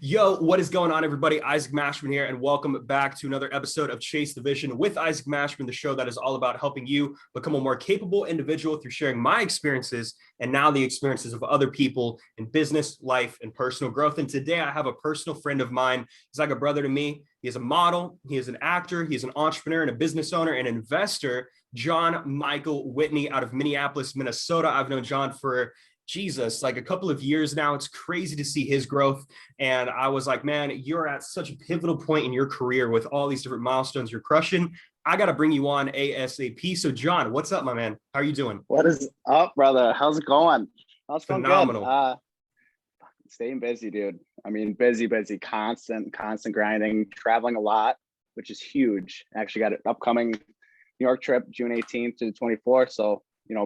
Yo, what is going on, everybody? Isaac Mashman here, and welcome back to another episode of Chase the Vision with Isaac Mashman, the show that is all about helping you become a more capable individual through sharing my experiences and now the experiences of other people in business, life, and personal growth. And today I have a personal friend of mine. He's like a brother to me. He is a model, he is an actor, he's an entrepreneur and a business owner and investor, Jon Michael Whitney out of Minneapolis, Minnesota. I've known Jon for like a couple of years now. It's crazy to see his growth. And I was like, man, you're at such a pivotal point in your career with all these different milestones you're crushing. I got to bring you on ASAP. So Jon, what's up, my man? How are you doing? What is up, brother? How's it going? How's it going? Phenomenal. Good. Staying busy, dude. I mean, busy, constant grinding, traveling a lot, which is huge. Actually got an upcoming New York trip, June 18th to the 24th. So,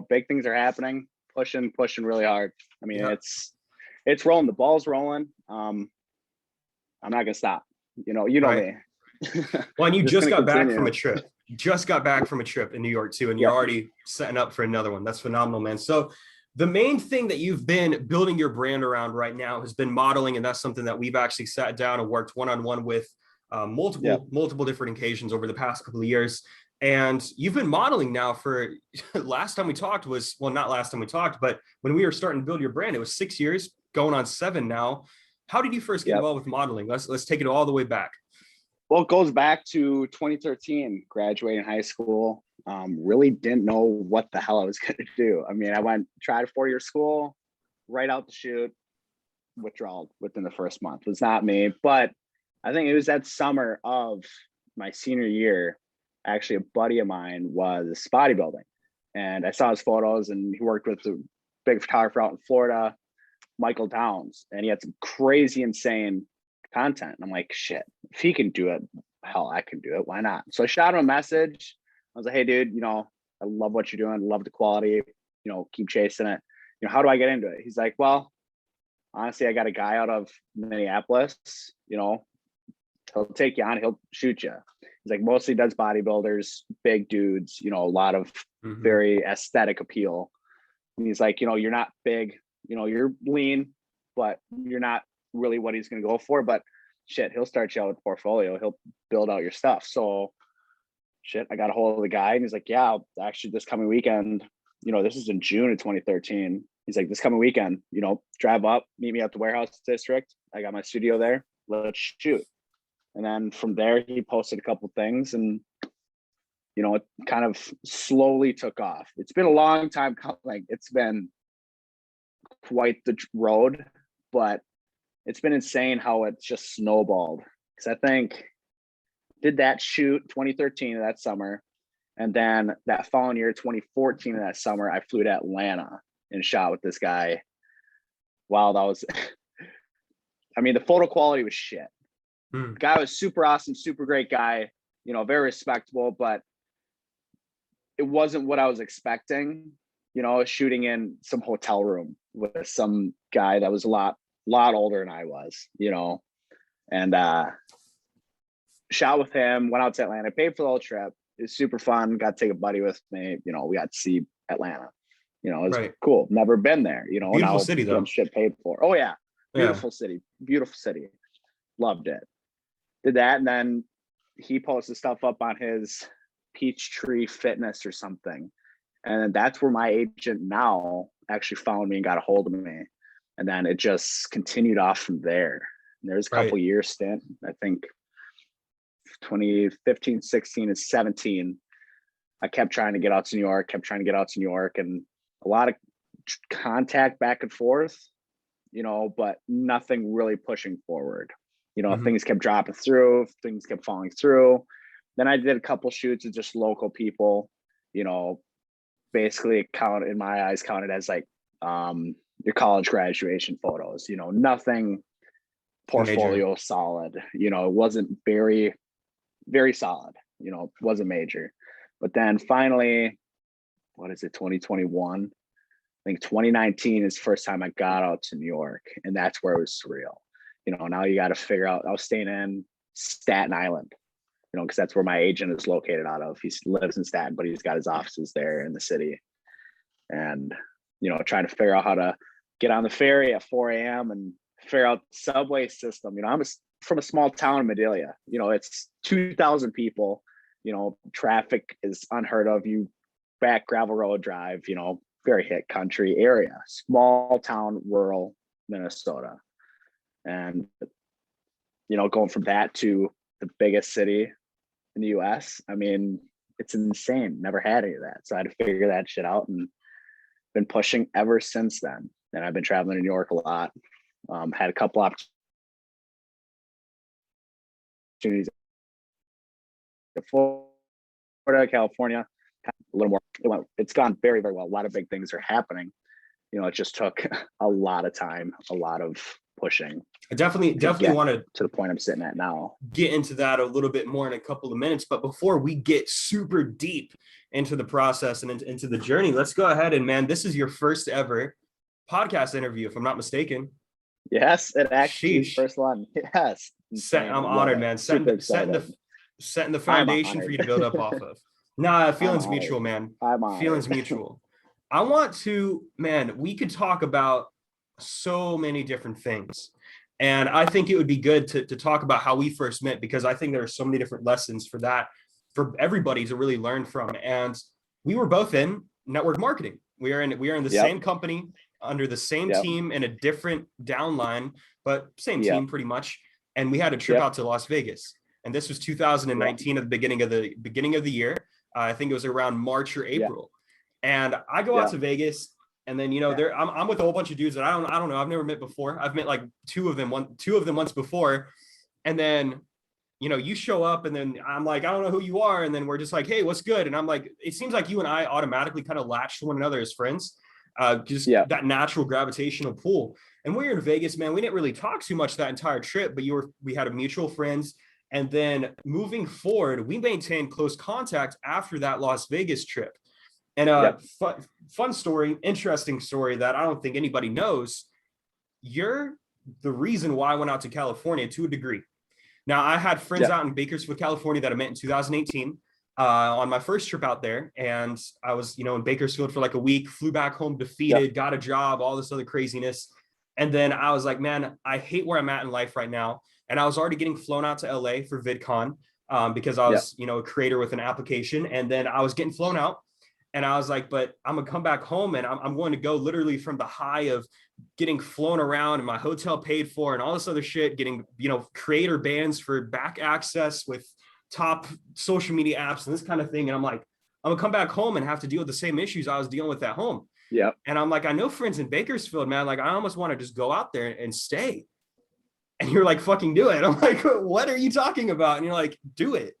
big things are happening. Pushing really hard. I mean, Yeah. it's rolling. The ball's rolling. I'm not gonna stop. Right. Me. Well, and you just got back from a trip. You just got back from a trip in New York too, and you're already setting up for another one. That's phenomenal, man. So the main thing that you've been building your brand around right now has been modeling, and that's something that we've actually sat down and worked one-on-one with multiple different occasions over the past couple of years. And you've been modeling now for last time we talked was, well, not last time we talked, but when we were starting to build your brand, it was 6 years going on 7 now. How did you first get involved with modeling? Let's take it all the way back. Well, it goes back to 2013, graduating high school. Really didn't know what the hell I was going to do. I mean, tried a 4-year school, right out the chute, withdrawal within the first month. It was not me, but I think it was that summer of my senior year. Actually, a buddy of mine was bodybuilding, and I saw his photos, and he worked with a big photographer out in Florida, Michael Downs, and he had some crazy, insane content. And I'm like, shit, if he can do it, hell, I can do it. Why not? So I shot him a message. I was like, hey, dude, I love what you're doing. Love the quality, keep chasing it. How do I get into it? He's like, well, honestly, I got a guy out of Minneapolis, he'll take you on, he'll shoot you. He's like, mostly does bodybuilders, big dudes, a lot of very aesthetic appeal. And he's like, you're not big, you're lean, but you're not really what he's going to go for. But shit, he'll start you out with a portfolio. He'll build out your stuff. So shit, I got a hold of the guy, and he's like, yeah, actually this coming weekend, this is in June of 2013. He's like, this coming weekend, drive up, meet me at the warehouse district. I got my studio there. Let's shoot. And then from there, he posted a couple things, and, it kind of slowly took off. It's been a long time coming. It's been quite the road, but it's been insane how it's just snowballed. Because I think did that shoot 2013 of that summer. And then that following year, 2014 of that summer, I flew to Atlanta and shot with this guy. Wow, that was, I mean, the photo quality was shit. The guy was super awesome, super great guy, very respectable, but it wasn't what I was expecting, shooting in some hotel room with some guy that was a lot older than I was, and shot with him, went out to Atlanta, paid for the whole trip. It was super fun. Got to take a buddy with me. We got to see Atlanta. It was cool. Never been there, Beautiful city though. Shit paid for. Oh yeah. Beautiful city. Loved it. Did that, and then he posted stuff up on his Peachtree Fitness or something, and that's where my agent now actually found me and got a hold of me, and then it just continued off from there. And there's a couple years stint. I think 2015, 16, and 17. I kept trying to get out to New York, and a lot of contact back and forth, but nothing really pushing forward. Things kept dropping through, things kept falling through. Then I did a couple shoots of just local people, basically in my eyes counted as like your college graduation photos, nothing portfolio major. Solid, it wasn't very, very solid, wasn't major. But then finally, 2021? I think 2019 is the first time I got out to New York, and that's where it was surreal. Now you got to figure out, I was staying in Staten Island, because that's where my agent is located out of. He lives in Staten, but he's got his offices there in the city. And, trying to figure out how to get on the ferry at 4 a.m. and figure out the subway system. I'm from a small town in Medelia. It's 2,000 people. Traffic is unheard of. You back gravel road drive, very hit country area, small town, rural Minnesota. And, going from that to the biggest city in the US, I mean, it's insane. Never had any of that. So I had to figure that shit out and been pushing ever since then. And I've been traveling to New York a lot. Had a couple opportunities to Florida, California, a little more. It's gone very, very well. A lot of big things are happening. It just took a lot of time, a lot of pushing. I definitely want to the point I'm sitting at now. Get into that a little bit more in a couple of minutes. But before we get super deep into the process and into the journey, let's go ahead and, man, this is your first ever podcast interview, if I'm not mistaken. Yes, it actually is first one. Yes. I'm honored, man. Setting the foundation for you to build up off of. Nah, feelings mutual, man. Feelings mutual. I want to, man, we could talk about so many different things. And I think it would be good to talk about how we first met, because I think there are so many different lessons for everybody to really learn from. And we were both in network marketing. We are in the same company, under the same team, in a different downline, but same team pretty much. And we had a trip out to Las Vegas. And this was 2019 at the beginning of the year. I think it was around March or April. And I go out to Vegas, and then I'm with a whole bunch of dudes that I don't know, I've never met before. I've met like two of them once before, and then you show up, and then I'm like, I don't know who you are, and then we're just like, hey, what's good? And I'm like, it seems like you and I automatically kind of latch to one another as friends, that natural gravitational pull. And when you're in Vegas, man, we didn't really talk too much that entire trip, but we had a mutual friends. And then moving forward, we maintained close contact after that Las Vegas trip. And fun story, interesting story that I don't think anybody knows. You're the reason why I went out to California to a degree. Now, I had friends out in Bakersfield, California that I met in 2018 on my first trip out there. And I was, in Bakersfield for like a week, flew back home defeated, got a job, all this other craziness. And then I was like, man, I hate where I'm at in life right now. And I was already getting flown out to LA for VidCon because I was, a creator with an application. And then I was getting flown out. And I was like, but I'm gonna come back home, and I'm going to go literally from the high of getting flown around and my hotel paid for and all this other shit, getting, creator bands for back access with top social media apps and this kind of thing. And I'm like, I'm gonna come back home and have to deal with the same issues I was dealing with at home. Yeah. And I'm like, I know friends in Bakersfield, man. Like, I almost want to just go out there and stay. And you're like, fucking do it. I'm like, what are you talking about? And you're like, do it.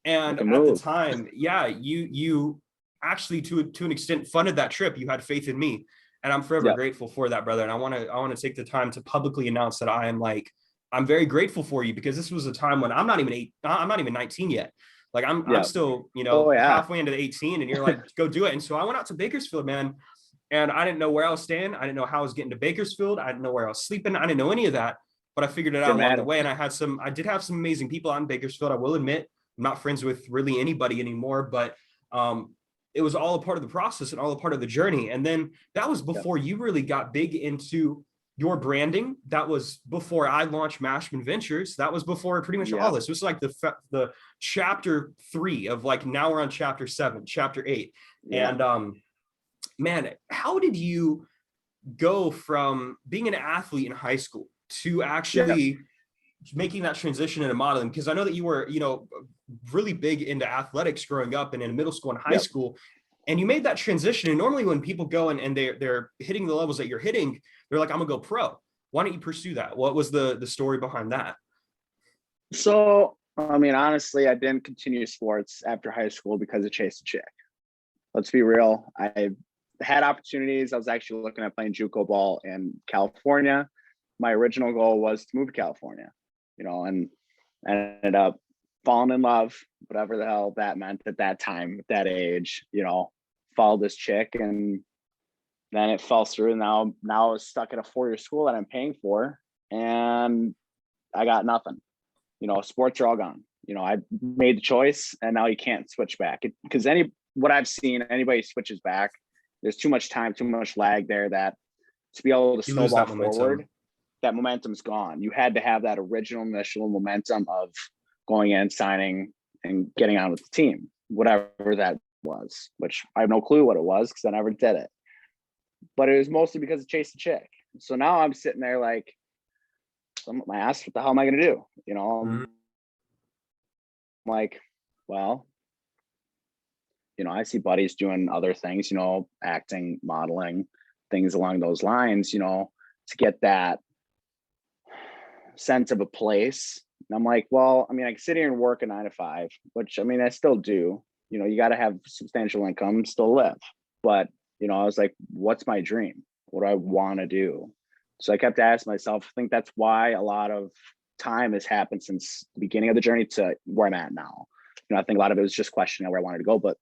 And at the time, you actually to an extent funded that trip. You had faith in me, and I'm forever grateful for that, brother. And I want to take the time to publicly announce that I'm very grateful for you, because this was a time when I'm not even 19 yet. Like I'm still, halfway into the 18, and you're like, go do it. And so I went out to Bakersfield, man, and I didn't know where I was staying. I didn't know how I was getting to Bakersfield. I didn't know where I was sleeping. I didn't know any of that, but I figured it out along the way. And I did have some amazing people out in Bakersfield. I will admit, I'm not friends with really anybody anymore, but it was all a part of the process and all a part of the journey. And then that was before you really got big into your branding. That was before I launched Mashman Ventures. That was before pretty much all this. It was like the chapter 3 of, like, now we're on chapter 7, chapter 8. And man, how did you go from being an athlete in high school to actually making that transition into modeling? Because I know that you were, really big into athletics growing up and in middle school and high school, and you made that transition. And normally when people go and they're hitting the levels that you're hitting, they're like, I'm gonna go pro. Why don't you pursue that? What was the story behind that? So, I mean, honestly, I didn't continue sports after high school because of chase a chick. Let's be real. I had opportunities. I was actually looking at playing JUCO ball in California. My original goal was to move to California, and I ended up falling in love, whatever the hell that meant at that time, at that age, followed this chick, and then it fell through. And now I was stuck at a 4-year school that I'm paying for, and I got nothing. Sports are all gone. I made the choice, and now you can't switch back, because what I've seen, anybody switches back, there's too much time, too much lag there, that to be able to snowball forward. that momentum's gone. You had to have that original initial momentum of going in, signing, and getting on with the team, whatever that was, which I have no clue what it was because I never did it. But it was mostly because of Chase the Chick. So now I'm sitting there like, I'm my ass, what the hell am I going to do? You know, I'm like, well, you know, I see buddies doing other things, you know, acting, modeling, things along those lines, you know, to get that sense of a place. And I'm like, well, I mean, I can sit here and work a 9 to 5, which I mean, I still do. You know, you got to have substantial income, still live. But, you know, I was like, what's my dream? What do I want to do? So I kept asking myself, I think that's why a lot of time has happened since the beginning of the journey to where I'm at now. You know, I think a lot of it was just questioning where I wanted to go, but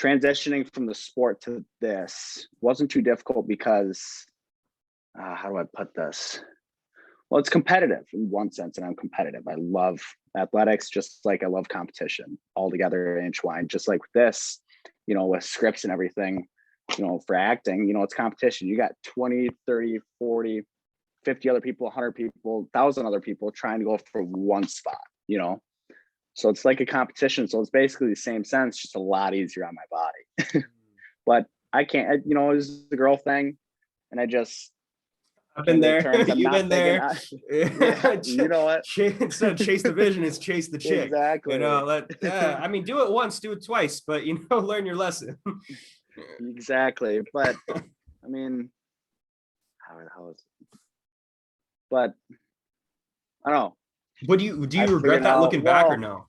transitioning from the sport to this wasn't too difficult because, how do I put this? Well, it's competitive in one sense, and I'm competitive. I love athletics, just like I love competition, all together intertwined. Just like with this, you know, with scripts and everything, you know, for acting, you know, it's competition. You got 20, 30, 40, 50 other people, 100 people, 1,000 other people trying to go for one spot, you know? So it's like a competition. So it's basically the same sense, just a lot easier on my body. But I can't, you know, it was the girl thing. And I just, I've been there. I'm You've not been there. yeah, you know what? Instead of chase the vision, it's chase the chick. Exactly. You know, I mean, do it once, do it twice, but you know, learn your lesson. Exactly. But I mean, how is it? But I don't know. But do you regret that looking back or no?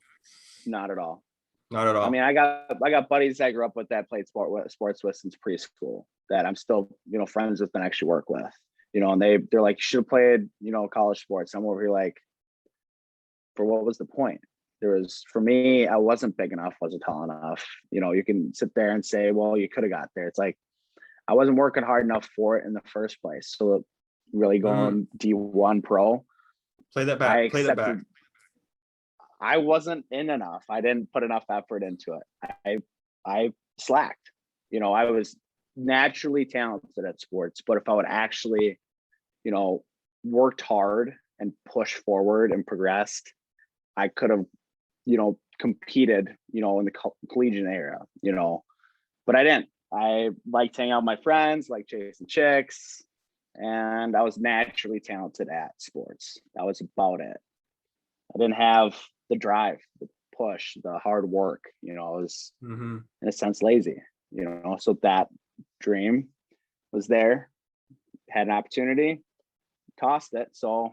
Not at all. Not at all. I mean, I got buddies I grew up with that played sports with since preschool that I'm still, you know, friends with and actually work with. You know, and they're like, you should have played, you know, college sports. I'm over here like, for what was the point? For me, I wasn't big enough, wasn't tall enough. You know, you can sit there and say, well, you could have got there. It's like, I wasn't working hard enough for it in the first place. So really going D1 pro. Play that back. Play that back. I wasn't in enough. I didn't put enough effort into it. I slacked. You know, I was naturally talented at sports, but if I would actually, you know, worked hard and pushed forward and progressed, I could have, you know, competed, you know, in the collegiate era, you know, but I didn't. I liked hanging out with my friends, like chasing chicks, and I was naturally talented at sports. That was about it. I didn't have the drive, the push, the hard work, you know, I was in a sense lazy, you know, so that dream was there, had an opportunity, tossed it. So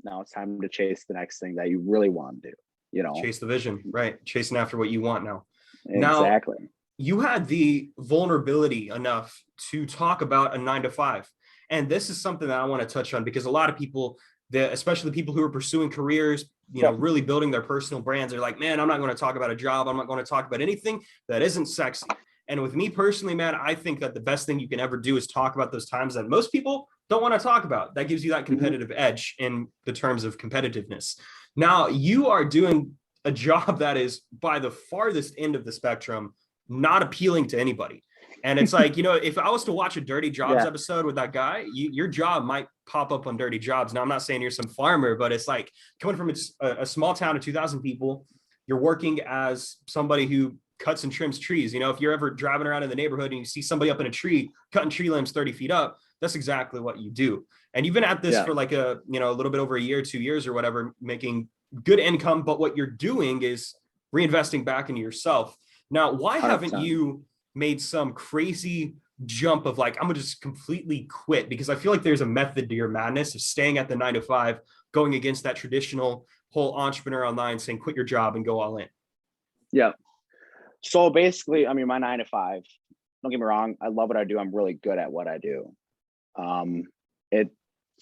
now it's time to chase the next thing that you really want to do, you know. Chase the vision, right? Chasing after what you want now. Exactly. Now, you had the vulnerability enough to talk about a 9 to 5. And this is something that I want to touch on because a lot of people, especially the people who are pursuing careers, you know, really building their personal brands, are like, man, I'm not going to talk about a job. I'm not going to talk about anything that isn't sexy. And with me personally, man, I think that the best thing you can ever do is talk about those times that most people don't want to talk about. That gives you that competitive edge in the terms of competitiveness. Now, you are doing a job that is by the farthest end of the spectrum, not appealing to anybody. And it's like, you know, if I was to watch a Dirty Jobs episode with that guy, your job might pop up on Dirty Jobs. Now, I'm not saying you're some farmer, but it's like coming from a small town of 2,000 people, you're working as somebody who cuts and trims trees. You know, if you're ever driving around in the neighborhood and you see somebody up in a tree, cutting tree limbs 30 feet up, that's exactly what you do. And you've been at this for like a little bit over a year, 2 years or whatever, making good income. But what you're doing is reinvesting back into yourself. Now, why 100%. Haven't you made some crazy jump of like, I'm gonna just completely quit? Because I feel like there's a method to your madness of staying at the 9 to 5, going against that traditional whole entrepreneur online saying, quit your job and go all in. Yeah. So basically, I mean, my 9 to 5, don't get me wrong, I love what I do. I'm really good at what I do. It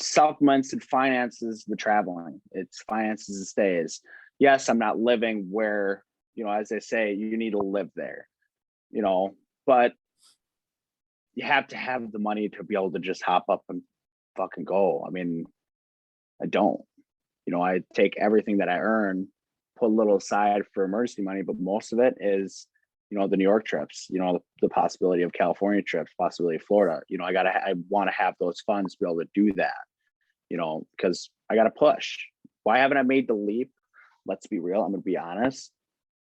supplements and finances the traveling. It's finances the stays. Yes, I'm not living where, you know, as they say, you need to live there, you know, but you have to have the money to be able to just hop up and fucking go. I mean, I don't, you know, I take everything that I earn, put a little aside for emergency money, but most of it is, you know, the New York trips, you know, the possibility of California trips, possibility of Florida. You know, I want to have those funds to be able to do that, because I got to push. Why haven't I made the leap? Let's be real. I'm going to be honest.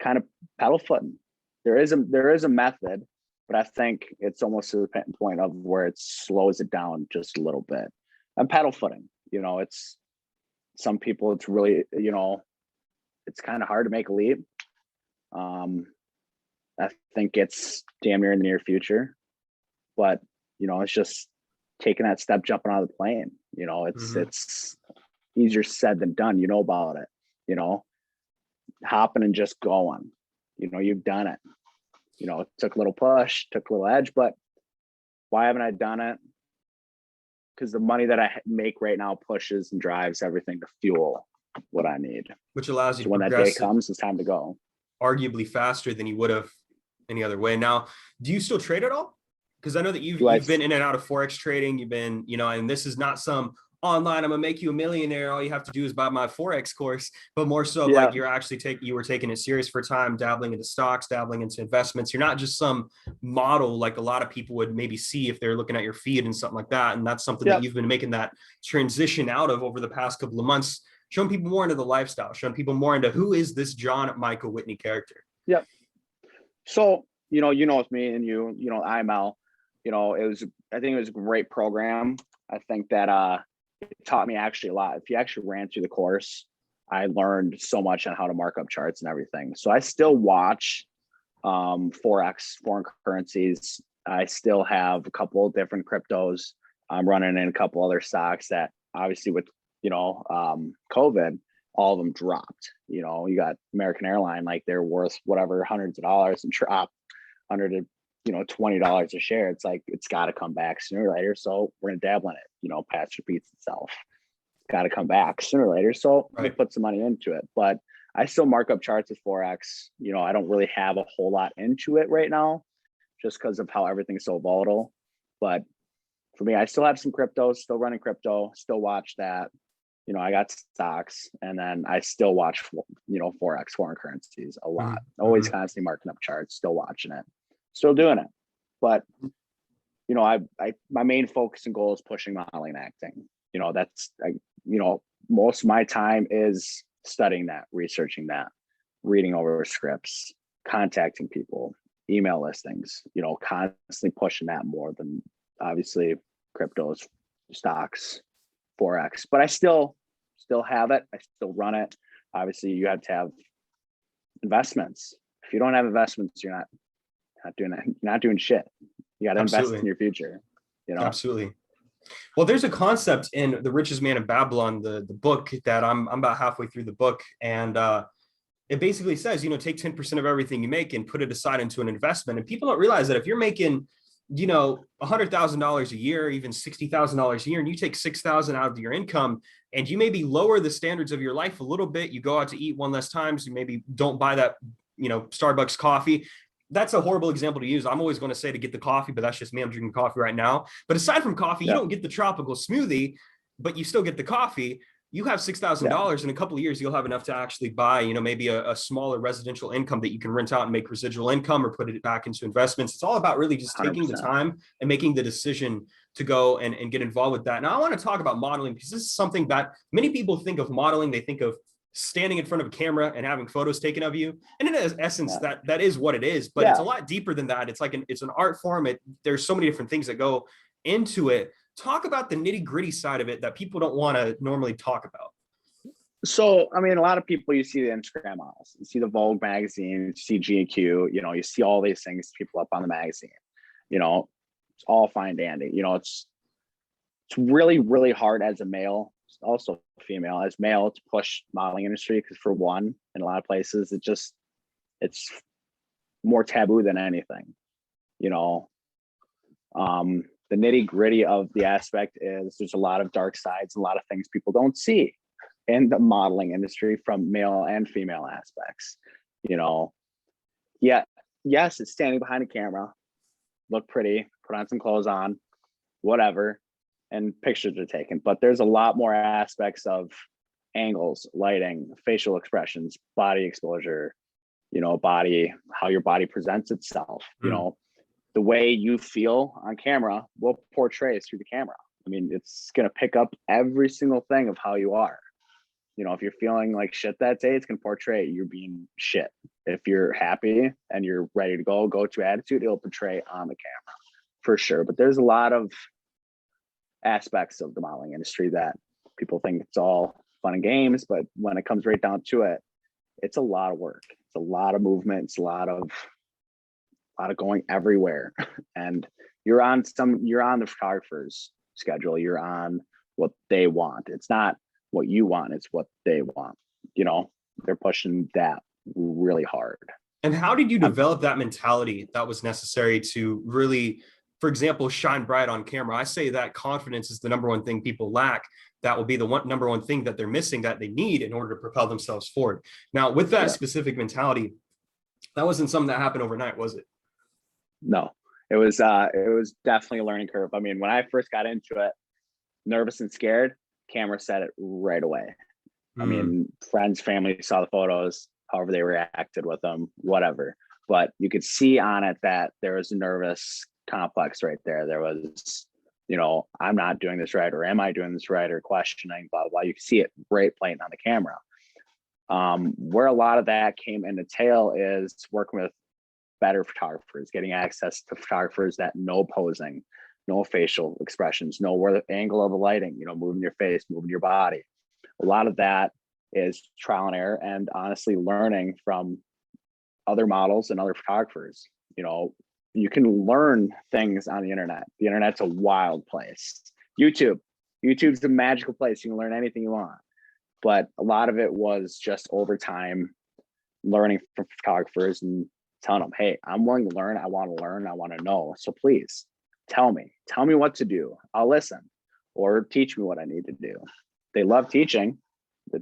Kind of pedal footing. There is a method, but I think it's almost to the point of where it slows it down just a little bit. I'm pedal footing. It's some people. It's really it's kind of hard to make a leap. I think it's damn near in the near future, but it's just taking that step, jumping out of the plane. It's easier said than done. You know about it. Hopping and just going. You've done it. It took a little push, took a little edge, but why haven't I done it? Because the money that I make right now pushes and drives everything to fuel what I need. Which allows you to when that day comes, it's time to go. Arguably faster than you would have any other way. Now, do you still trade at all? Because I know that you've been in and out of Forex trading. You've been, and this is not some online, I'm gonna make you a millionaire, all you have to do is buy my Forex course, but more so like you were taking it serious for time, dabbling into stocks, dabbling into investments. You're not just some model like a lot of people would maybe see if they're looking at your feed and something like that. And that's something that you've been making that transition out of over the past couple of months, showing people more into the lifestyle, showing people more into who is this Jon Michael Whitney character. Yep. So with me and IML, I think it was a great program. I think that it taught me actually a lot. If you actually ran through the course, I learned so much on how to mark up charts and everything. So I still watch Forex, foreign currencies. I still have a couple of different cryptos. I'm running in a couple other stocks that obviously with, COVID, all of them dropped. You got American Airline, like they're worth whatever, hundreds of dollars and drop under to $20 a share. It's like, it's got to come back sooner or later. So we're going to dabble in it. Past repeats itself. It's got to come back sooner or later. So we put some money into it, but I still mark up charts with Forex. I don't really have a whole lot into it right now just because of how everything's so volatile. But for me, I still have some crypto, still running crypto, still watch that. I got stocks, and then I still watch, Forex, foreign currencies a lot. Always constantly marking up charts, still watching it, still doing it. But, my main focus and goal is pushing modeling and acting. That's, most of my time is studying that, researching that, reading over scripts, contacting people, email listings, constantly pushing that more than obviously cryptos, stocks, Forex. But I still have it. I still run it. Obviously, you have to have investments. If you don't have investments, you're not doing that. You're not doing shit. You got to invest in your future. Absolutely. Well, there's a concept in The Richest Man in Babylon, the book that I'm about halfway through the book, and it basically says, take 10% of everything you make and put it aside into an investment. And people don't realize that if you're making $100,000 a year, even $60,000 a year, and you take $6,000 out of your income, and you maybe lower the standards of your life a little bit, you go out to eat one less times, you maybe don't buy that, Starbucks coffee. That's a horrible example to use. I'm always going to say to get the coffee, but that's just me. I'm drinking coffee right now. But aside from coffee, you don't get the tropical smoothie, but you still get the coffee. You have $6,000 in a couple of years, you'll have enough to actually buy, maybe a smaller residential income that you can rent out and make residual income or put it back into investments. It's all about really just taking 100%. The time and making the decision to go and get involved with that. Now, I want to talk about modeling because this is something that many people think of modeling. They think of standing in front of a camera and having photos taken of you. And in essence, that is what it is, but it's a lot deeper than that. It's like it's an art form. There's so many different things that go into it. Talk about the nitty gritty side of it that people don't want to normally talk about. So, a lot of people, you see the Instagram models, you see the Vogue magazine, you see GQ, you see all these things, people up on the magazine, it's all fine dandy. It's really, really hard as a male, also female, as male to push modeling industry. Because for one, in a lot of places, it's more taboo than anything, the nitty gritty of the aspect is there's a lot of dark sides, a lot of things people don't see in the modeling industry from male and female aspects, yes, it's standing behind a camera, look pretty, put on some clothes on, whatever, and pictures are taken. But there's a lot more aspects of angles, lighting, facial expressions, body exposure, how your body presents itself, the way you feel on camera will portray through the camera. I mean, it's going to pick up every single thing of how you are. You know, if you're feeling like shit that day, it's going to portray you're being shit. If you're happy and you're ready to go to attitude, it'll portray on the camera for sure. But there's a lot of aspects of the modeling industry that people think it's all fun and games, but when it comes right down to it, it's a lot of work. It's a lot of movement. It's a lot of going everywhere. And you're on the photographer's schedule. You're on what they want. It's not what you want, it's what they want. You know, they're pushing that really hard. And how did you develop that mentality that was necessary to really, for example, shine bright on camera? I say that confidence is the number one thing people lack. That will be the number one thing that they're missing, that they need in order to propel themselves forward. Now, with that specific mentality, that wasn't something that happened overnight, was it? No, it was definitely a learning curve. I mean, when I first got into it, nervous and scared, camera said it right away. I mean, friends, family saw the photos, however they reacted with them, whatever. But you could see on it that there was a nervous complex right there. There was, you know, I'm not doing this right, or am I doing this right, or questioning, blah, blah, blah. You can see it right plain on the camera. Where a lot of that came into tail is working with better photographers, getting access to photographers that know posing, no facial expressions, know where the angle of the lighting, you know, moving your face, moving your body. A lot of that is trial and error, and honestly learning from other models and other photographers. You know, you can learn things on the internet. The internet's a wild place. YouTube's a magical place. You can learn anything you want. But a lot of it was just over time, learning from photographers and telling them, hey, I'm willing to learn. I want to know. So please tell me what to do. I'll listen, or teach me what I need to do. They love teaching, but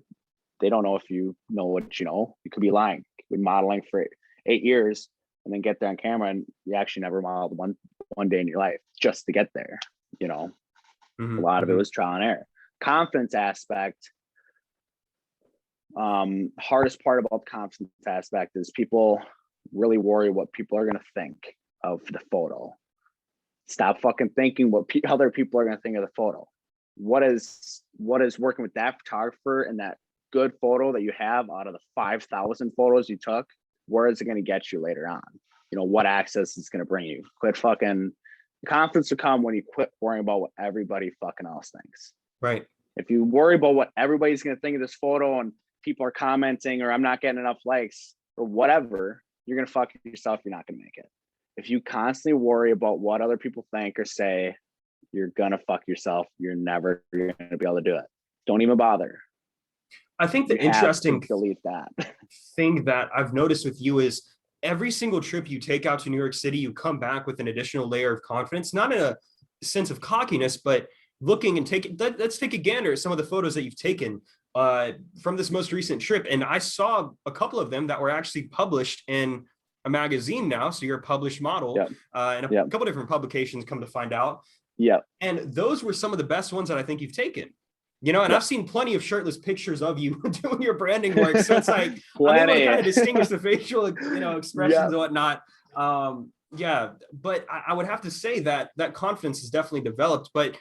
they don't know if you know what you know. You could be lying. You could be modeling for 8 years and then get there on camera and you actually never modeled one day in your life just to get there. You know, a lot of it was trial and error. Confidence aspect. Hardest part about the confidence aspect is people really worry what people are going to think of the photo. Stop fucking thinking what other people are going to think of the photo. What is working with that photographer and that good photo that you have out of the 5,000 photos you took? Where is it going to get you later on? You know, what access is going to bring you? Quit fucking. Confidence will come when you quit worrying about what everybody fucking else thinks. Right. If you worry about what everybody's going to think of this photo and people are commenting, or I'm not getting enough likes or whatever, you're going to fuck yourself. You're not going to make it. If you constantly worry about what other people think or say, you're going to fuck yourself. You're never going to be able to do it. Don't even bother. I think the interesting delete that thing that I've noticed with you is every single trip you take out to New York City, you come back with an additional layer of confidence, not in a sense of cockiness, but looking and let's take a gander at some of the photos that you've taken from this most recent trip. And I saw a couple of them that were actually published in a magazine now. So you're a published model and a couple different publications, come to find out. Yeah. And those were some of the best ones that I think you've taken. You know, and I've seen plenty of shirtless pictures of you doing your branding work. So it's like, I'm able to kind of distinguish the facial, you know, expressions and whatnot. But I would have to say that confidence is definitely developed. But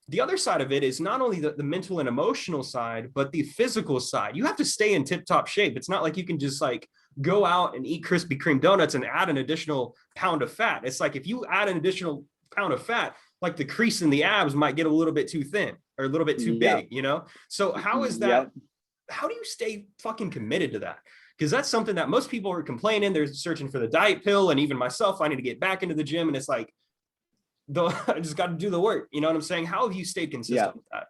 the other side of it is not only the mental and emotional side, but the physical side. You have to stay in tip-top shape. It's not like you can just like go out and eat Krispy Kreme donuts and add an additional pound of fat. It's like if you add an additional pound of fat, like the crease in the abs might get a little bit too thin or a little bit too big, you know? So how is that? How do you stay fucking committed to that? Because that's something that most people are complaining. They're searching for the diet pill. And even myself, I need to get back into the gym. And it's like, I just got to do the work. You know what I'm saying? How have you stayed consistent with that?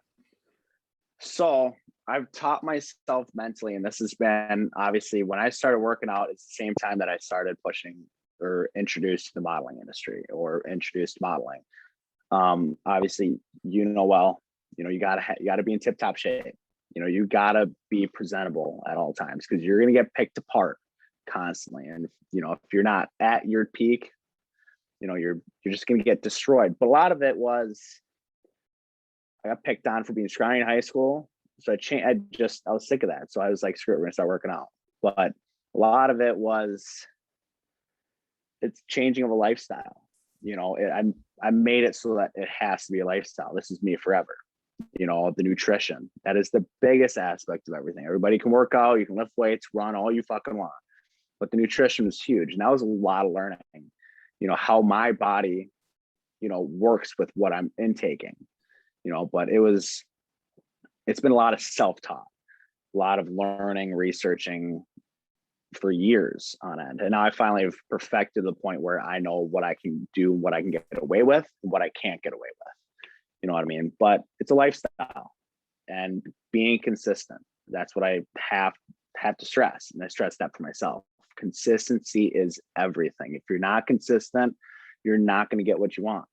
So I've taught myself mentally, and this has been obviously when I started working out, it's the same time that I started pushing or introduced to the modeling industry or introduced modeling. Obviously, you know, you gotta be in tip top shape. You know, you gotta be presentable at all times because you're gonna get picked apart constantly. And you know, if you're not at your peak, you know, you're just gonna get destroyed. But a lot of it was I got picked on for being scrawny in high school. So I was sick of that. So I was like, screw it, we're gonna start working out. But a lot of it was it's changing of a lifestyle. You know, I made it so that it has to be a lifestyle. This is me forever. You know, the nutrition, that is the biggest aspect of everything. Everybody can work out, you can lift weights, run all you fucking want, but the nutrition was huge. And that was a lot of learning, you know, how my body, you know, works with what I'm intaking, you know, but it's been a lot of self-taught, a lot of learning, researching for years on end. And now I finally have perfected the point where I know what I can do, what I can get away with, and what I can't get away with. You know what I mean? But it's a lifestyle, and being consistent. That's what I have to stress. And I stress that for myself. Consistency is everything. If you're not consistent, you're not going to get what you want.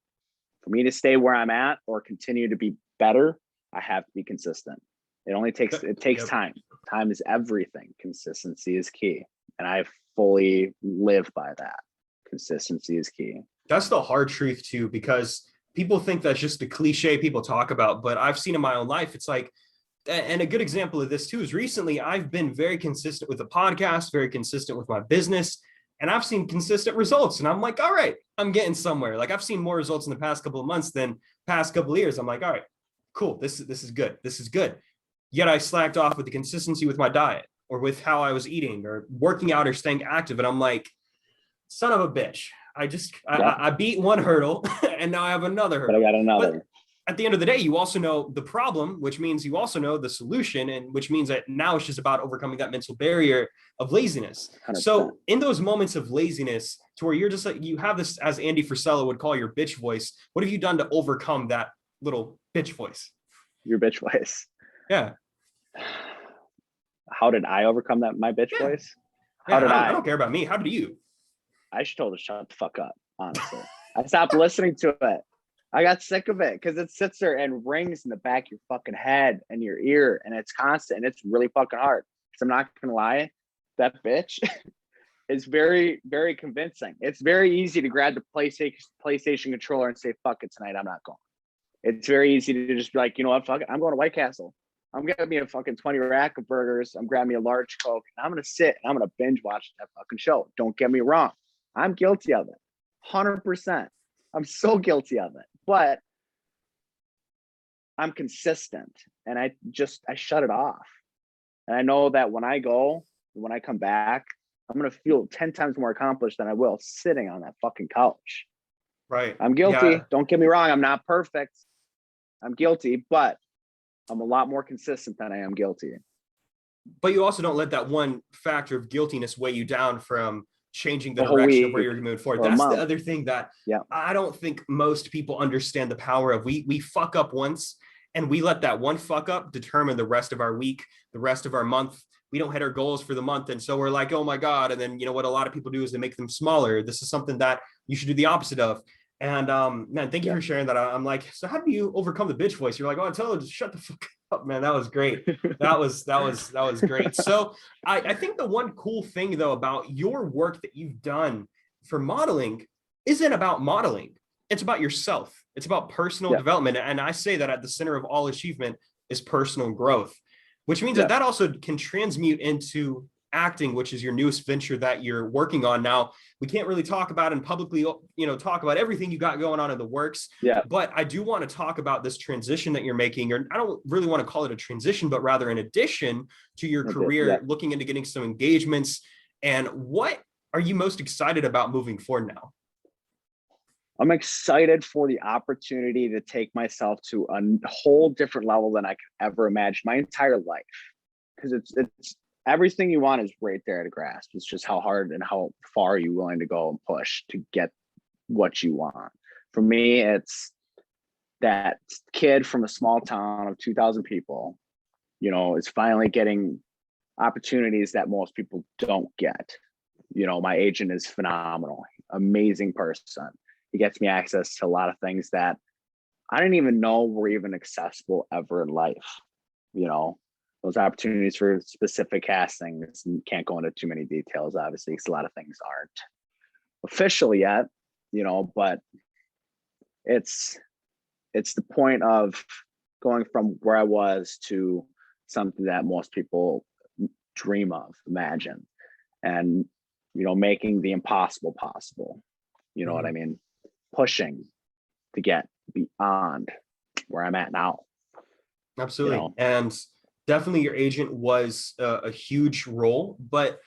For me to stay where I'm at or continue to be better, I have to be consistent. It takes time. Time is everything. Consistency is key. And I fully live by that. Consistency is key. That's the hard truth too, because people think that's just a cliche people talk about, but I've seen in my own life, it's like, and a good example of this too is recently I've been very consistent with the podcast, very consistent with my business, and I've seen consistent results. And I'm like, all right, I'm getting somewhere. Like I've seen more results in the past couple of months than past couple of years. I'm like, all right, cool. This is good. This is good. Yet I slacked off with the consistency with my diet or with how I was eating or working out or staying active. And I'm like, son of a bitch. I beat one hurdle and now I have another hurdle. But I got another. But at the end of the day, you also know the problem, which means you also know the solution, and which means that now it's just about overcoming that mental barrier of laziness. 100%. So in those moments of laziness to where you're just like, you have this, as Andy Frisella would call your bitch voice. What have you done to overcome that little bitch voice? Your bitch voice. Yeah. How did I overcome that? My bitch voice? How did I don't care about me. How did you? I should told her shut the fuck up, honestly. I stopped listening to it. I got sick of it because it sits there and rings in the back of your fucking head and your ear, and it's constant, and it's really fucking hard. So I'm not gonna lie, that bitch is very, very convincing. It's very easy to grab the PlayStation controller and say, fuck it, tonight I'm not going. It's very easy to just be like, you know what, fuck it, I'm going to White Castle. I'm getting me a fucking 20 rack of burgers. I'm grabbing me a large Coke, and I'm gonna sit and I'm gonna binge watch that fucking show. Don't get me wrong. I'm guilty of it. 100%. I'm so guilty of it, but I'm consistent, and I shut it off. And I know that when I come back, I'm going to feel 10 times more accomplished than I will sitting on that fucking couch. Right. I'm guilty. Yeah. Don't get me wrong. I'm not perfect. I'm guilty, but I'm a lot more consistent than I am guilty. But you also don't let that one factor of guiltiness weigh you down from changing the direction of where you're moving forward. That's the other thing that I don't think most people understand the power of. We fuck up once, and we let that one fuck up determine the rest of our week, the rest of our month. We don't hit our goals for the month, and so we're like, oh my God. And then, you know, what a lot of people do is they make them smaller. This is something that you should do the opposite of. And man, thank you for sharing that. I'm like, so how do you overcome the bitch voice? You're like, oh, I tell her, just shut the fuck up, man. That was great. That was great. So I think the one cool thing though about your work that you've done for modeling isn't about modeling. It's about yourself. It's about personal development. And I say that at the center of all achievement is personal growth, which means that also can transmute into acting, which is your newest venture that you're working on now. We can't really talk about and publicly, you know, talk about everything you got going on in the works. Yeah. But I do want to talk about this transition that you're making, or I don't really want to call it a transition, but rather an addition to your career, looking into getting some engagements. And what are you most excited about moving forward now? I'm excited for the opportunity to take myself to a whole different level than I could ever imagine my entire life. Because it's everything you want is right there to grasp. It's just how hard and how far you're willing to go and push to get what you want. For me, it's that kid from a small town of 2,000 people, you know, is finally getting opportunities that most people don't get. You know, my agent is phenomenal, amazing person. He gets me access to a lot of things that I didn't even know were even accessible ever in life. You know, those opportunities for specific castings, and can't go into too many details, obviously, because a lot of things aren't official yet, you know, but it's the point of going from where I was to something that most people dream of, imagine, and, you know, making the impossible possible. You know what I mean? Pushing to get beyond where I'm at now. Absolutely. You know? And definitely your agent was a huge role, but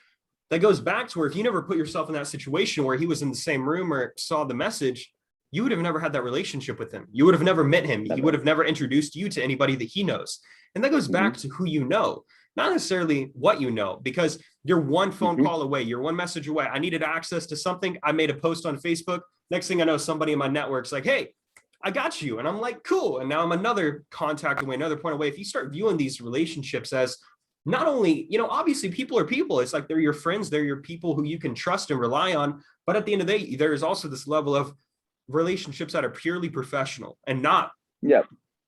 that goes back to where if you never put yourself in that situation where he was in the same room or saw the message, you would have never had that relationship with him. You would have never met him. He would have never introduced you to anybody that he knows. And that goes back to who you know, not necessarily what you know, because you're one phone call away, you're one message away. I needed access to something. I made a post on Facebook. Next thing I know, somebody in my network's like, hey, I got you. And I'm like, cool. And now I'm another contact away, another point away. If you start viewing these relationships as not only, obviously people are people. It's like they're your friends, they're your people who you can trust and rely on. But at the end of the day, there is also this level of relationships that are purely professional and not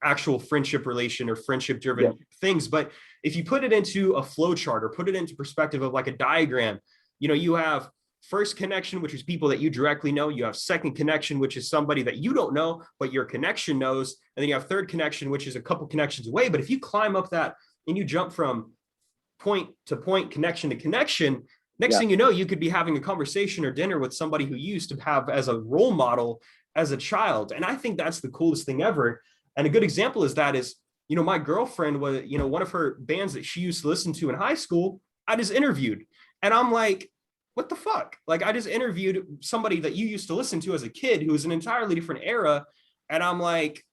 actual friendship relation or friendship driven things. But if you put it into a flow chart or put it into perspective of like a diagram, you have first connection, which is people that you directly know. You have second connection, which is somebody that you don't know, but your connection knows. And then you have third connection, which is a couple connections away. But if you climb up that and you jump from point to point, connection to connection, next thing you know, you could be having a conversation or dinner with somebody who you used to have as a role model as a child. And I think that's the coolest thing ever. And a good example is my girlfriend was, one of her bands that she used to listen to in high school, I just interviewed. And I'm like, what the fuck? Like, I just interviewed somebody that you used to listen to as a kid who was an entirely different era. And I'm like,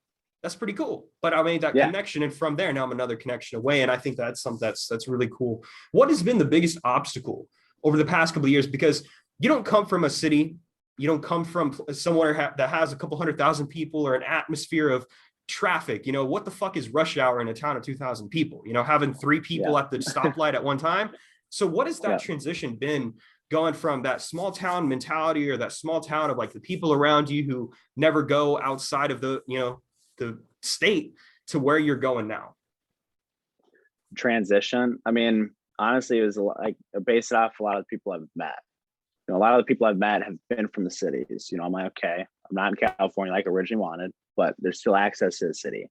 that's pretty cool. But I made that connection. And from there, now I'm another connection away. And I think that's something that's really cool. What has been the biggest obstacle over the past couple of years? Because you don't come from a city, you don't come from somewhere that has a couple 100,000 people or an atmosphere of traffic. What the fuck is rush hour in a town of 2,000 people? Having 3 people at the stoplight at one time. So what has that transition been, going from that small town mentality or that small town of like the people around you who never go outside of the state to where you're going now? Transition. I mean, honestly, it was like based off a lot of the people I've met. A lot of the people I've met have been from the cities. I'm like, okay, I'm not in California like I originally wanted, but there's still access to the city.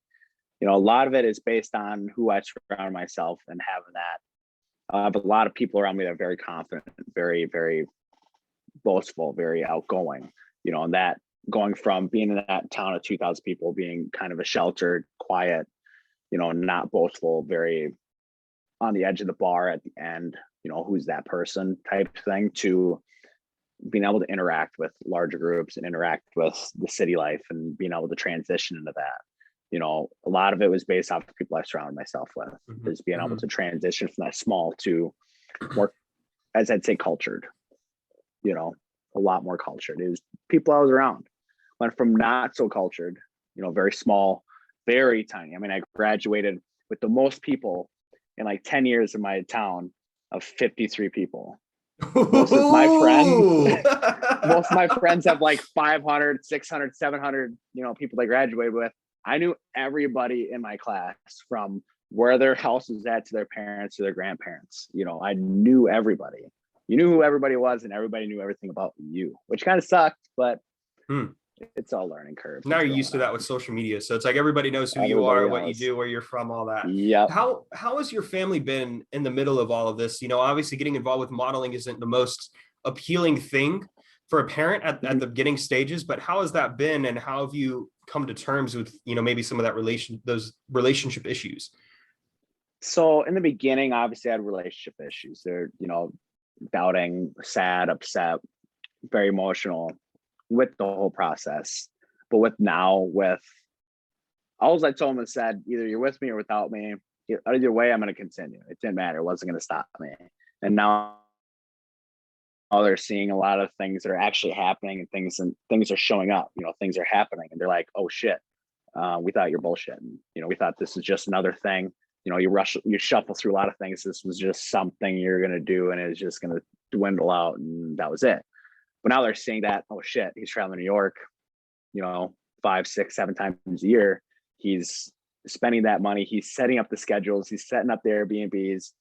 A lot of it is based on who I surround myself and having that. But a lot of people around me that are very confident, very, very boastful, very outgoing, and that going from being in that town of 2,000 people, being kind of a sheltered, quiet, not boastful, very on the edge of the bar at the end, who's that person type thing, to being able to interact with larger groups and interact with the city life and being able to transition into that. A lot of it was based off the people I surrounded myself with, is being able to transition from that small to more, as I'd say, cultured, a lot more cultured. It was people I was around. Went from not so cultured, very small, very tiny. I mean, I graduated with the most people in like 10 years in my town of 53 people. Most of my friends have like 500, 600, 700, people they graduated with. I knew everybody in my class, from where their house was at to their parents to their grandparents. I knew everybody. You knew who everybody was, and everybody knew everything about you, which kind of sucked, but it's all learning curve. Now you're used to that with social media. So it's like everybody knows who you are, what you do, where you're from, all that. Yeah. How has your family been in the middle of all of this? Obviously getting involved with modeling isn't the most appealing thing for a parent at the beginning stages, but how has that been, and how have you come to terms with, maybe some of that those relationship issues? So in the beginning, obviously I had relationship issues. They're, doubting, sad, upset, very emotional with the whole process. But with all I told them and said, either you're with me or without me. Either way, I'm going to continue. It didn't matter. It wasn't going to stop me. And now they're seeing a lot of things that are actually happening, and things are showing up. Things are happening, and they're like, oh shit, we thought you're bullshitting. We thought this is just another thing. You shuffle through a lot of things. This was just something you're going to do, and it's just going to dwindle out, and that was it. But now they're seeing that, oh shit, he's traveling to New York, 5, 6, 7 times a year. He's spending that money. He's setting up the schedules. He's setting up the Airbnbs.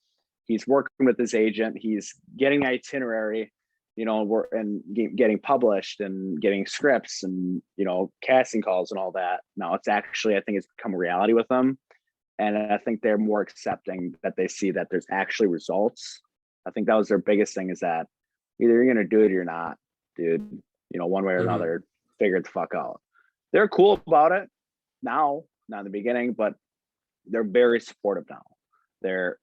He's working with his agent. He's getting itinerary, and getting published and getting scripts and, casting calls and all that. Now it's actually, I think it's become a reality with them. And I think they're more accepting that they see that there's actually results. I think that was their biggest thing, is that either you're going to do it or you're not, dude, one way or another, figure it the fuck out. They're cool about it now, not in the beginning, but they're very supportive now. They're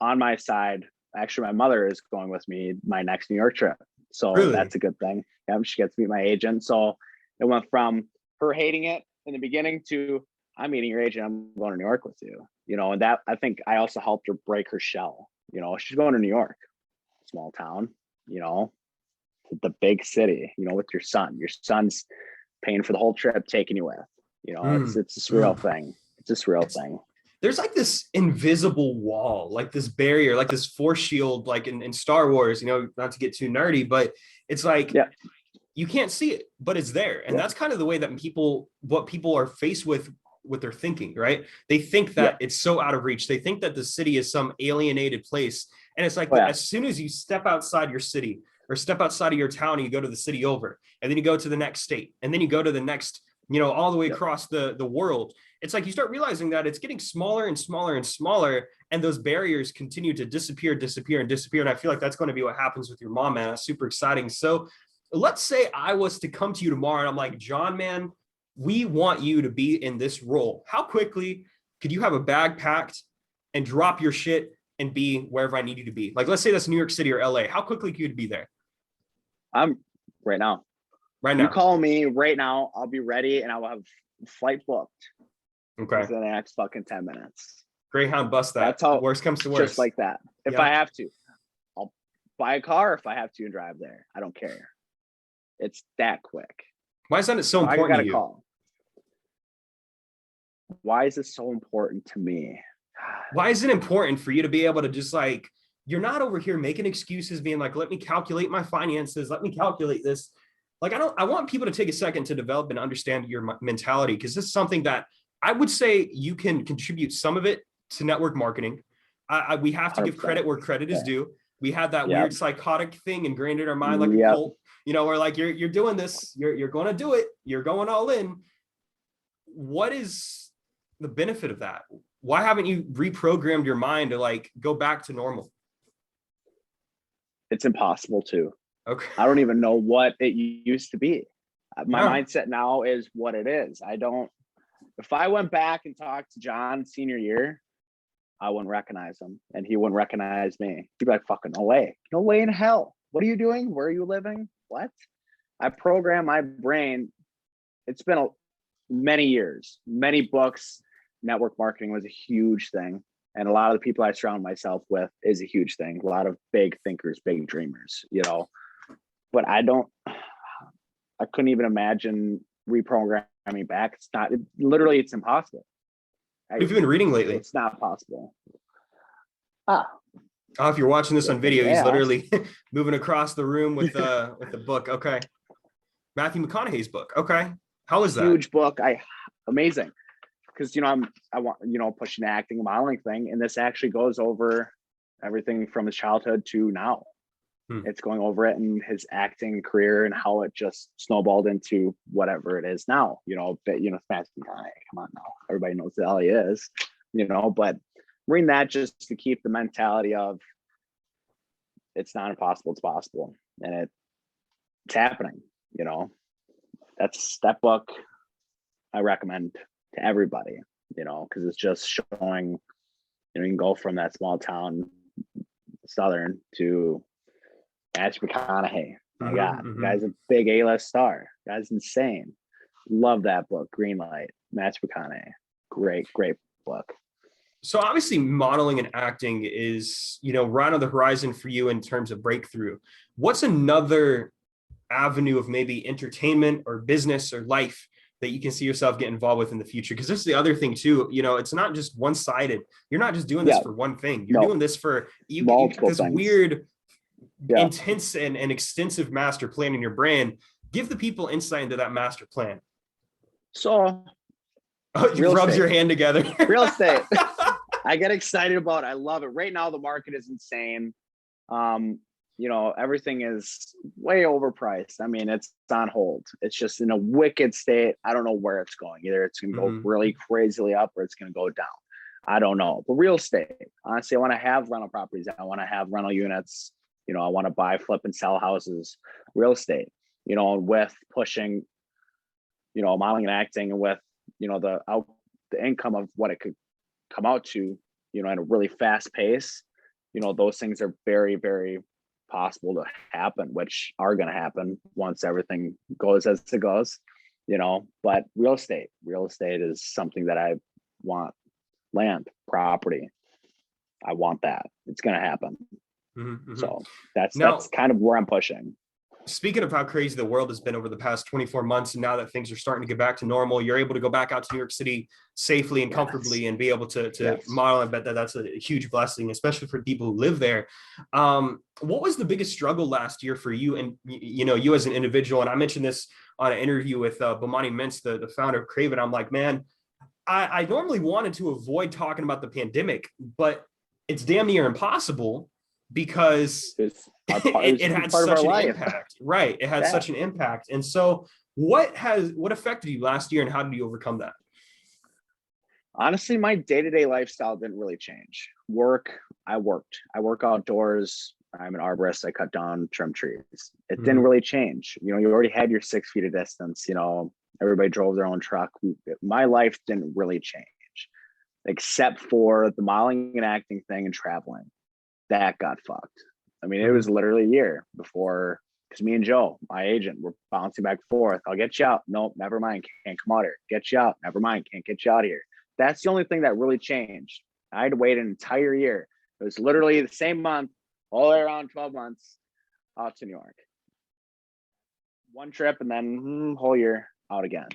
on my side. Actually, my mother is going with me my next New York trip. So Really? that's a good thing. Yeah, she gets to meet my agent. So it went from her hating it in the beginning to I'm meeting your agent. I'm going to New York with you. You know, and that I think I also helped her break her shell. You know, she's going to New York, small town, you know, the big city, you know, with your son. Your son's paying for the whole trip, taking you with. You know, it's a surreal thing. It's a surreal thing. There's like this invisible wall, like this barrier, like this force shield, like in Star Wars, you know, not to get too nerdy, but it's like you can't see it, but it's there. And that's kind of the way that what people are faced with their thinking, right? They think that it's so out of reach. They think that the city is some alienated place. And it's like as soon as you step outside your city or step outside of your town and you go to the city over, and then you go to the next state, and then you go to the next, you know, all the way across the world, it's like you start realizing that it's getting smaller and smaller and smaller, and those barriers continue to disappear. And I feel like that's going to be what happens with your mom, man. That's super exciting. So let's say I was to come to you tomorrow and I'm like, Jon, man, we want you to be in this role. How quickly could you have a bag packed and drop your shit and be wherever I need you to be? Like, let's say that's New York City or LA. How quickly could you be there? I'm right now. Right now. You call me right now. I'll be ready and I will have flight booked. Okay. Within the next fucking 10 minutes. Greyhound bust that. That's how worst comes to worst. Just like that. If I have to, I'll buy a car if I have to and drive there. I don't care. It's that quick. Why is that so important to you? Call. Why is it so important to me? Why is it important for you to be able to just like, you're not over here making excuses, being like, let me calculate my finances. Let me calculate this. Like, I want people to take a second to develop and understand your mentality, because this is something that I would say you can contribute some of it to network marketing. We have to give credit where credit is due. We have that weird psychotic thing ingrained in our mind, like a cult, you know, where like, you're doing this, you're going to do it. You're going all in. What is the benefit of that? Why haven't you reprogrammed your mind to like go back to normal? It's impossible to. Okay. I don't even know what it used to be. My mindset now is what it is. If I went back and talked to Jon senior year, I wouldn't recognize him and he wouldn't recognize me. He'd be like, fucking no way. No way in hell. What are you doing? Where are you living? What? I program my brain. It's been many years, many books. Network marketing was a huge thing. And a lot of the people I surround myself with is a huge thing. A lot of big thinkers, big dreamers, you know, but I couldn't even imagine reprogramming back. It's impossible. What have you been reading lately? It's not possible. If you're watching this on video, he's literally moving across the room with the book. Okay. Matthew McConaughey's book. Okay. How is that? Huge book. Amazing. Because, you know, I want, you know, pushing the acting and modeling thing. And this actually goes over everything from his childhood to now. It's going over it and his acting career and how it just snowballed into whatever it is now, you know, but, you know, Matthew McConaughey, come on now. Everybody knows who the hell he is, you know, but reading that just to keep the mentality of it's not impossible, it's possible. And it's happening, you know. That book I recommend to everybody, you know, because it's just showing, you know, you can go from that small town, Southern, to Matthew McConaughey. My God, the guy's a big A-list star. The guy's insane. Love that book, Green Light. Matthew McConaughey. Great book. So obviously modeling and acting is, you know, right on the horizon for you in terms of breakthrough. What's another avenue of maybe entertainment or business or life that you can see yourself get involved with in the future? Because this is the other thing too, you know, it's not just one-sided. You're not just doing this for one thing. You're doing this for this weird, intense and extensive master plan in your brain. Give the people insight into that master plan. So you rubs your hand together. Real estate. I get excited about it. I love it. Right now, the market is insane. You know, everything is way overpriced. I mean, it's on hold. It's just in a wicked state. I don't know where it's going. Either it's going to go really crazily up or it's going to go down. I don't know. But real estate, honestly, I want to have rental properties. I want to have rental units. You know, I want to buy, flip, and sell houses. Real estate, you know, with pushing modeling and acting, and with, the income of what it could come out to, at a really fast pace, those things are very, very possible to happen, which are going to happen once everything goes as it goes, but real estate is something that I want. Land, property, I want that. It's going to happen. Mm-hmm. So that's kind of where I'm pushing. Speaking of how crazy the world has been over the past 24 months, and now that things are starting to get back to normal, you're able to go back out to New York City safely and comfortably and be able to model. I bet that's a huge blessing, especially for people who live there. What was the biggest struggle last year for you and, you as an individual? And I mentioned this on an interview with Bomani Mintz, the founder of Crave It. I'm like, man, I normally wanted to avoid talking about the pandemic, but it's damn near impossible because it had such an impact, right? It had such an impact. And so what affected you last year and how did you overcome that? Honestly, my day-to-day lifestyle didn't really change. I work outdoors. I'm an arborist. I cut down, trim trees. It didn't really change. You already had your 6 feet of distance, everybody drove their own truck. My life didn't really change except for the modeling and acting thing and traveling. That got fucked. I mean, it was literally a year before, because me and Joe, my agent, were bouncing back and forth. I'll get you out. Nope, never mind. Can't come out here. Get you out. Never mind. Can't get you out here. That's the only thing that really changed. I had to wait an entire year. It was literally the same month, all the way around 12 months out to New York. One trip and then whole year out again.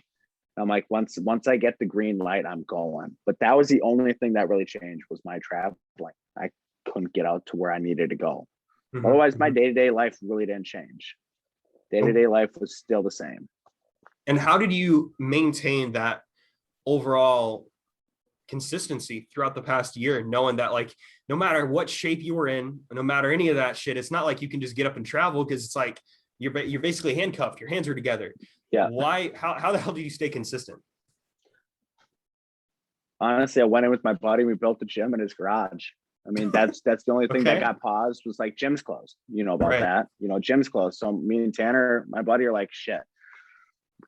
I'm like, once I get the green light, I'm going. But that was the only thing that really changed was my traveling. I couldn't get out to where I needed to go. Otherwise, my day-to-day life really didn't change. Day-to-day life was still the same. And how did you maintain that overall consistency throughout the past year, knowing that like no matter what shape you were in, no matter any of that shit, it's not like you can just get up and travel, because it's like you're basically handcuffed, your hands are together. Yeah. Why? How the hell do you stay consistent? Honestly, I went in with my buddy. We built the gym in his garage. I mean, that's the only thing that got paused was like gym's closed. You know about that. Gym's closed. So me and Tanner, my buddy, are like, shit,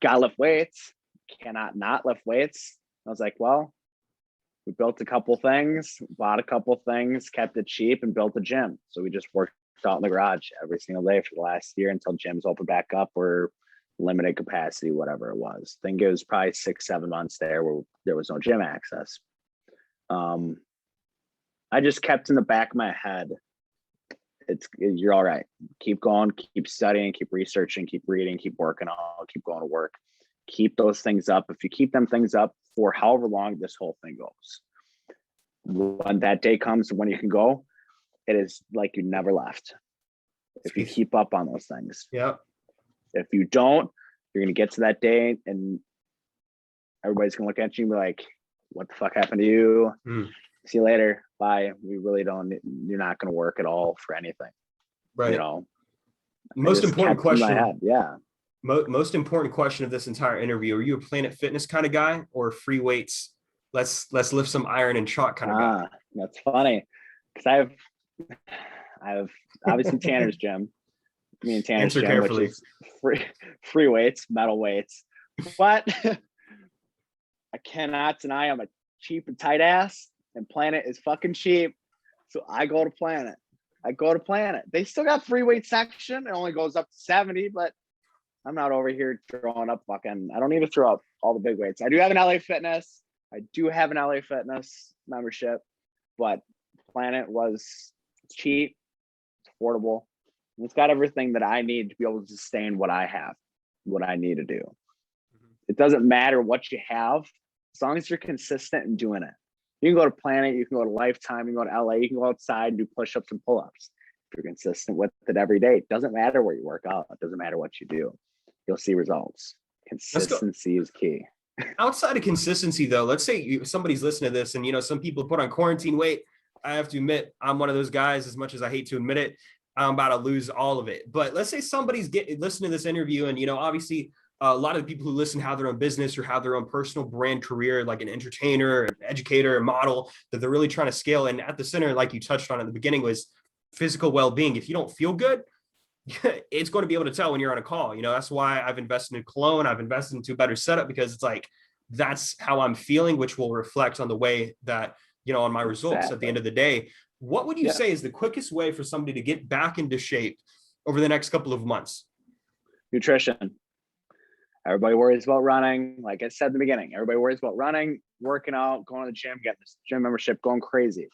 gotta lift weights. Cannot not lift weights. I was like, well, we built a couple things, bought a couple things, kept it cheap, and built a gym. So we just worked out in the garage every single day for the last year until gyms open back up or limited capacity, whatever it was. I think it was probably 6-7 months there where there was no gym access. I just kept in the back of my head, you're all right. Keep going, keep studying, keep researching, keep reading, keep working on, keep going to work. Keep those things up. If you keep them things up for however long this whole thing goes, when that day comes when you can go, it is like you never left. If you keep up on those things. Yeah. If you don't, you're going to get to that day and everybody's going to look at you and be like, what the fuck happened to you? See you later. Bye. We really don't, you're not going to work at all for anything. Right. Most important question. Yeah. Most important question of this entire interview: are you a Planet Fitness kind of guy or free weights? Let's lift some iron and chalk kind of guy. That's funny because I've obviously Tanner's gym. Me and Tanner's gym, carefully. Which is free weights, metal weights. But I cannot deny I'm a cheap and tight ass, and Planet is fucking cheap. So I go to Planet. They still got free weight section. It only goes up to 70, but I'm not over here throwing up I don't need to throw up all the big weights. I do have an LA Fitness. Membership, but Planet was cheap, it's affordable. It's got everything that I need to be able to sustain what I have, what I need to do. It doesn't matter what you have, as long as you're consistent in doing it. You can go to Planet, you can go to Lifetime, you can go to LA, you can go outside and do push-ups and pull-ups. If you're consistent with it every day, it doesn't matter where you work out. It doesn't matter what you do. You'll see results. Consistency is key. Outside of consistency, though, let's say somebody's listening to this and, some people put on quarantine weight. I have to admit, I'm one of those guys, as much as I hate to admit it. I'm about to lose all of it. But let's say somebody's listening to this interview and, obviously a lot of the people who listen have their own business or have their own personal brand career, like an entertainer, an educator, a model that they're really trying to scale. And at the center, like you touched on at the beginning, was physical well-being. If you don't feel good, it's going to be able to tell when you're on a call. That's why I've invested in cologne. I've invested into a better setup, because it's like, that's how I'm feeling, which will reflect on the way that, on my results at the end of the day. What would you say is the quickest way for somebody to get back into shape over the next couple of months? Nutrition. Everybody worries about running. Like I said in the beginning, everybody worries about running, working out, going to the gym, getting this gym membership, going crazy.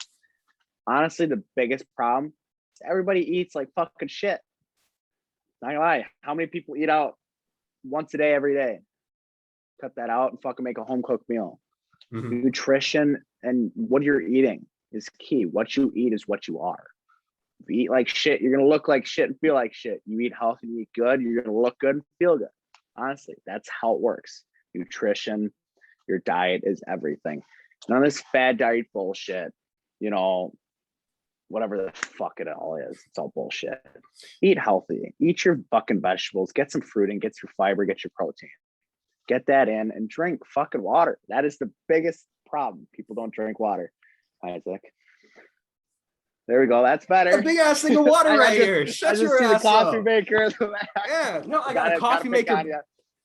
Honestly, the biggest problem is everybody eats like fucking shit. Not gonna lie. How many people eat out once a day, every day? Cut that out and fucking make a home cooked meal. Mm-hmm. Nutrition and what you're eating is key. What you eat is what you are. If you eat like shit, you're gonna look like shit and feel like shit. You eat healthy, you eat good, you're gonna look good and feel good. Honestly, that's how it works. Nutrition, your diet is everything. None of this fad diet bullshit, whatever the fuck it all is. It's all bullshit. Eat healthy. Eat your fucking vegetables. Get some fruit in. Get your fiber. Get your protein. Get that in and drink fucking water. That is the biggest problem. People don't drink water. Isaac. There we go. That's better. A big ass thing of water right here. Shut your ass the coffee up. maker. Yeah. No, I got a coffee maker.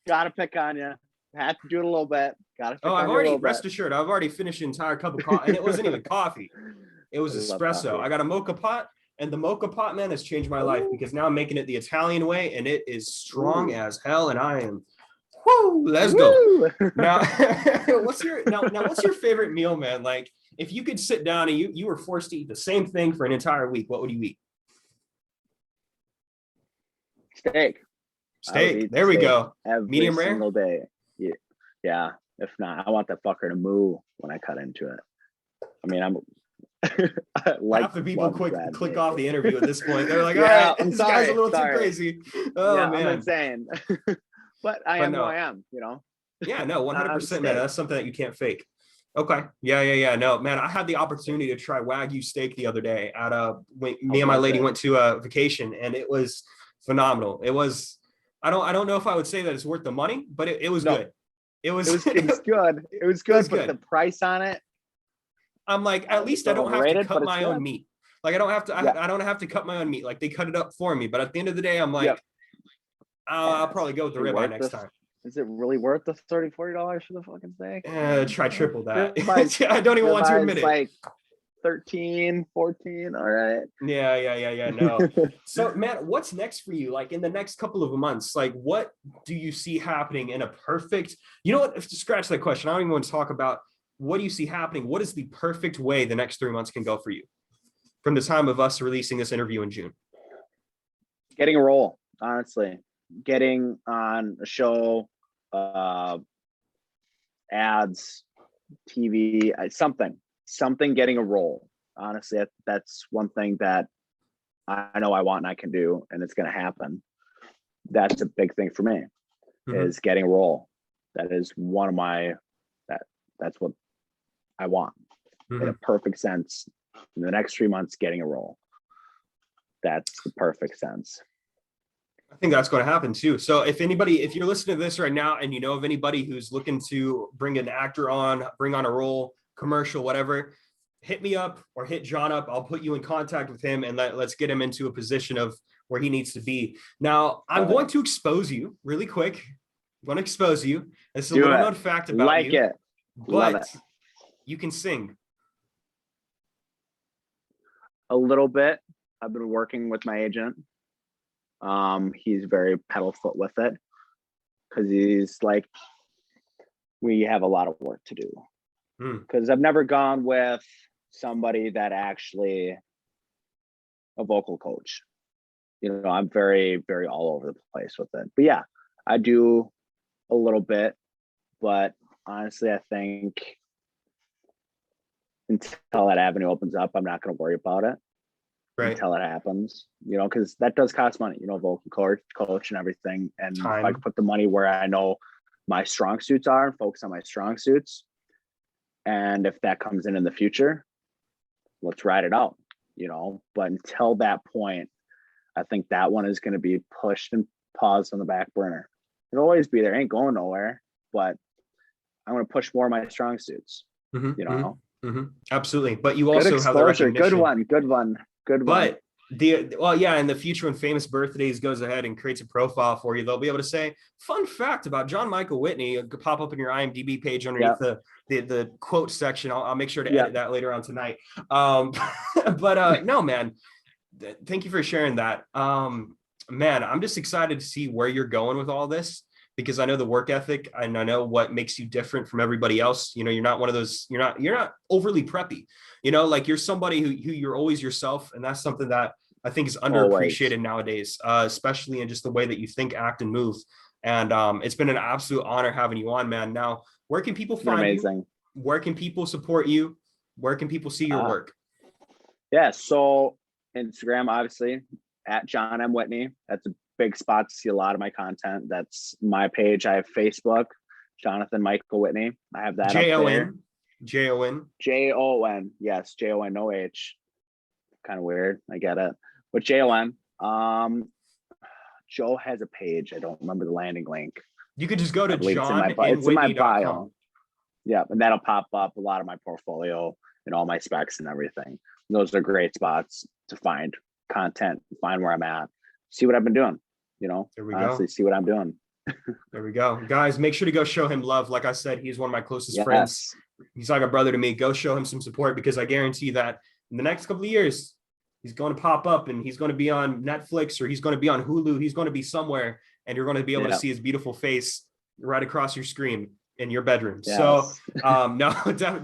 Gotta pick on you. Have to do it a little bit. I've already, rest assured, I've already finished an entire cup of coffee, and it wasn't even coffee. It was espresso. I got a mocha pot, and the mocha pot, man, has changed my life, because now I'm making it the Italian way, and it is strong as hell, and I am, let's go. Now, what's your favorite meal, man? Like, if you could sit down and you were forced to eat the same thing for an entire week, what would you eat? Steak. There we go. Medium rare? Single day. Yeah. If not, I want that fucker to moo when I cut into it. I mean, I'm like half the people click off the interview at this point. They're like, all right, this guy's a little too crazy. Oh yeah, man. I'm insane. But I am who I am, Yeah, no, 100%, man. That's something that you can't fake. Okay. Yeah. No, man, I had the opportunity to try Wagyu steak the other day at me and my lady went to a vacation, and it was phenomenal. It was, I don't know if I would say that it's worth the money, but it was good. It was good. It was good, but the price on it, I'm like, at least I don't have to cut my own meat. Like, I don't have to, I don't have to cut my own meat. Like, they cut it up for me. But at the end of the day, I'm like, I'll probably go with the ribeye next time. Is it really worth the $30-40 for the fucking steak? Try triple that. I don't even want to admit it. Like 13, 14. All right. Yeah. No. So, Matt, what's next for you? Like, in the next couple of months, like, what do you see happening in a perfect, you know what, if to scratch that question, I don't even want to talk about what do you see happening? What is the perfect way the next 3 months can go for you from the time of us releasing this interview in June? Getting a role, honestly. Getting on a show, ads, TV, something, getting a role. Honestly, that's one thing that I know I want and I can do, and it's going to happen. That's a big thing for me, is getting a role. That is one of my, that's what I want in a perfect sense. In the next 3 months, getting a role. That's the perfect sense. I think that's going to happen too. So if you're listening to this right now and you know of anybody who's looking to bring an actor on, bring on a role, commercial, whatever, hit me up or hit Jon up. I'll put you in contact with him and let's get him into a position of where he needs to be. Now, I'm going to expose you really quick. I'm going to expose you. This is a little known fact about you. But you can sing. A little bit. I've been working with my agent. He's very pedal foot with it, because he's like, we have a lot of work to do. Because I've never gone with somebody that actually a vocal coach. I'm very, very all over the place with it. But yeah, I do a little bit, but honestly, I think until that avenue opens up, I'm not going to worry about it. Right. Until it happens, because that does cost money, vocal coach and everything. And if I can put the money where I know my strong suits are and focus on my strong suits, and if that comes in the future, let's ride it out, but until that point, I think that one is going to be pushed and paused on the back burner. It'll always be there, ain't going nowhere, but I'm going to push more of my strong suits, Absolutely. But you also have the recognition. Good one. But Well, yeah, in the future when famous birthdays goes ahead and creates a profile for you, they'll be able to say, fun fact about Jon Michael Whitney. It could pop up in your IMDb page underneath Yeah. the quote section. I'll make sure to Yeah. edit that later on tonight. No, man, thank you for sharing that. Man, I'm just excited to see where you're going with all this, because I know the work ethic and I know what makes you different from everybody else. You know, you're not one of those, you're not overly preppy, you know, like you're somebody who you're always yourself. And that's something that I think is underappreciated nowadays, especially in just the way that you think, act, and move. And it's been an absolute honor having you on, man. Now, where can people find you? Where can people support you? Where can people see your work? Yeah, so Instagram, obviously, at Jon M. Whitney. That's a big spot to see a lot of my content. That's my page. I have Facebook, Jonathan Michael Whitney. I have that Jon. Jon. Yes, Jon, no H. Kind of weird. I get it. But Jon. Joe has a page. I don't remember the landing link. You could just go to Jon. It's in my bio. Yeah, and that'll pop up a lot of my portfolio and all my specs and everything. Those are great spots to find content, find where I'm at, see what I've been doing, you know, there we honestly, go. See what I'm doing. There we go. Guys, make sure to go show him love. Like I said, he's one of my closest friends. He's like a brother to me. Go show him some support, because I guarantee that in the next couple of years, he's going to pop up and he's going to be on Netflix, or he's going to be on Hulu. He's going to be somewhere, and you're going to be able to see his beautiful face right across your screen in your bedroom. Yes. So no,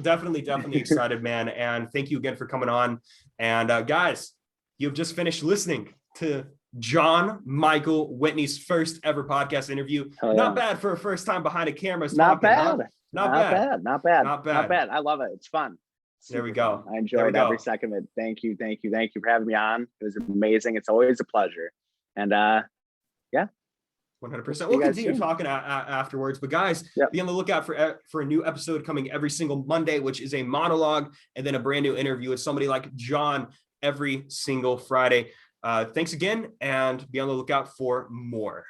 definitely excited, man. And thank you again for coming on. And guys, you've just finished listening to Jon Michael Whitney's first ever podcast interview. Not bad for a first time behind a camera. Not bad. Huh? Not bad. I love it. It's fun. There we go. I enjoyed every second of it. Thank you for having me on. It was amazing. It's always a pleasure. And yeah. 100%. We'll continue talking afterwards, but guys, be on the lookout for a new episode coming every single Monday, which is a monologue, and then a brand new interview with somebody like Jon every single Friday. Thanks again, and be on the lookout for more.